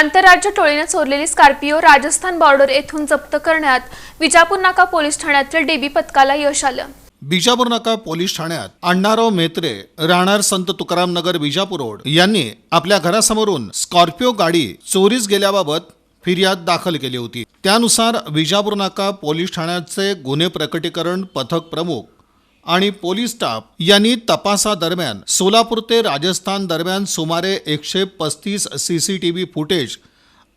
आंतरराज्य टोळीने चोरलेली Scorpio Rajasthan border येथून जप्त करण्यात विजापूर नाका पोलीस ठाण्यातील डीबी पथकाला यश आलं। बिजापूर नाका पोलीस ठाण्यात अण्णाराव मेत्रे राहणार संत तुकाराम नगर बिजापूर रोड यांनी आपल्या घरासमोरून स्कॉर्पिओ गाडी चोरीस गेल्याबाबत फिर्याद दाखल केली होती। त्यानुसार बिजापूर नाका पोलीस ठाण्याचे गुन्हे प्रकटीकरण पथक प्रमुख आणि पोलीस स्टाफ यांनी तपासादरम्यान सोलापूर ते राजस्थान दरम्यान सुमारे 135 CCTV फुटेज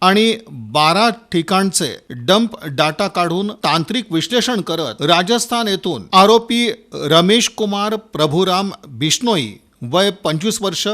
आणि 12 ठिकाणचे डंप डाटा काढून तांत्रिक विश्लेषण करत राजस्थान येथून आरोपी रमेश कुमार प्रभुराम बिश्नोई वय 25 वर्ष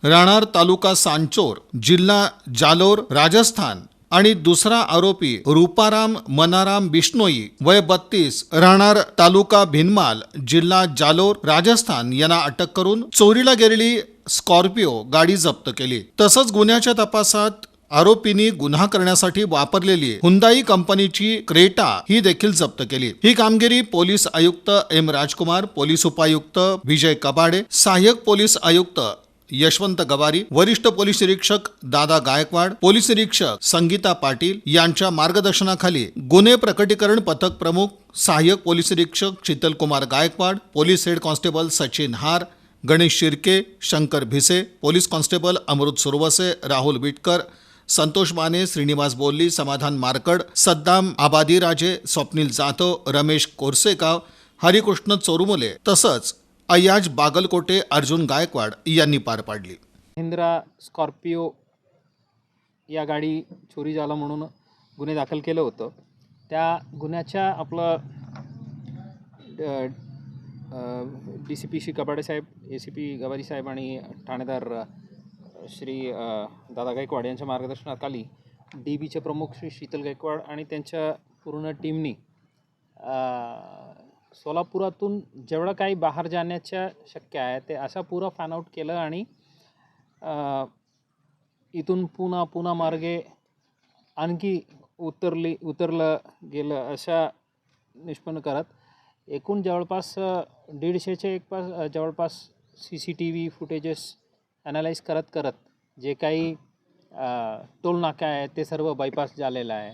राहणार तालुका सांचोर जिल्हा जालोर राजस्थान आणि दुसरा आरोपी रूपाराम मनाराम बिश्नोई वय 32 राहणार तालुका भिनमाल जिल्हा जालोर राजस्थान यांना अटक करून चोरीला गेलेली स्कॉर्पिओ गाडी जप्त केली। तसंच गुन्ह्याच्या तपासात आरोपींनी गुन्हा करण्यासाठी वापरलेली हुंदाई कंपनीची क्रेटा ही देखील जप्त केली। ही कामगिरी पोलीस आयुक्त एम राजकुमार, पोलीस उपायुक्त विजय कबाडे, सहाय्यक पोलीस आयुक्त यशवंत गवारी, वरिष्ठ पोलीस निरीक्षक दादा गायकवाड, पोलीस निरीक्षक संगीता पाटील यांच्या मार्गदर्शनाखाली गुन्हे प्रकटीकरण पथक प्रमुख सहाय्यक पोलीस निरीक्षक Sheetal Kumar Gaikwad, police head constable Sachin हार, गणेश शिर्के, शंकर भिसे, पोलीस कॉन्स्टेबल अमृत सुरवसे, राहुल बिटकर, संतोष माने, श्रीनिवास बोल्ली, समाधान मारकड, सद्दाम आबादीराजे, स्वप्नील जाधव, रमेश कोरसेगाव, हरिकृष्ण चोरुमुले तसंच अयाज बागलकोटे, अर्जुन गायकवाड यांनी पार पाडली। महिंद्रा स्कॉर्पिओ या गाडी चोरी झाला म्हणून गुन्हे दाखल केलं होतं। त्या गुन्ह्याच्या आपलं DCP श्री कबाडे साहेब, ACP गवारी साहेब आणि ठाणेदार श्री दादा गायकवाड यांच्या मार्गदर्शनाखाली DBचे प्रमुख श्री शीतल गायकवाड आणि त्यांच्या पूर्ण टीमनी सोलापुरातून जेवढं काही बाहेर जाण्याच्या शक्य आहे ते असा पुरा फॅन आउट केलं आणि इथून पुन्हा मार्गे आणखी उतरलं गेलं अशा निष्पन्न करत एकूण जवळपास 150चे जवळपास CCTV फुटेजेस ॲनालाइज करत जे काही टोल नाका आहे ते सर्व बायपास झालेलं आहे।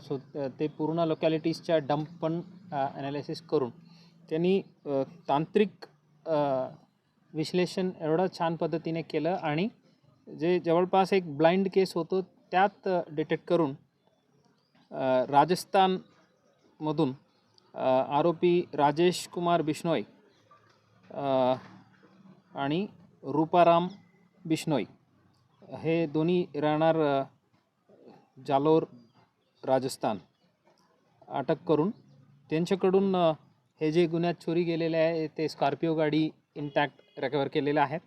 सो ते पूर्ण लोकॅलिटीजच्या डंप पण ॲनालिसिस करून त्यांनी तांत्रिक विश्लेषण एवढं छान पद्धतीने केलं आणि जे जवळपास एक ब्लाइंड केस होतो त्यात डिटेक्ट करून राजस्थानमधून आरोपी राजेश कुमार बिश्नोई आणि रूपाराम बिश्नोई हे दोन्ही राहणार जालोर राजस्थान अटक करून त्यांच्याकडून हे जे गुन्ह्यात चोरी गेलेले आहे ते स्कॉर्पिओ गाडी इंटॅक्ट रिकवर केलेलं आहे।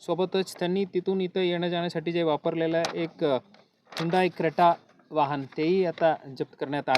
सोबतच त्यांनी तिथून इथं येण्या जाण्यासाठी जे वापरलेलं एक हुंडाई क्रेटा वाहन तेही आता जप्त करण्यात आलं।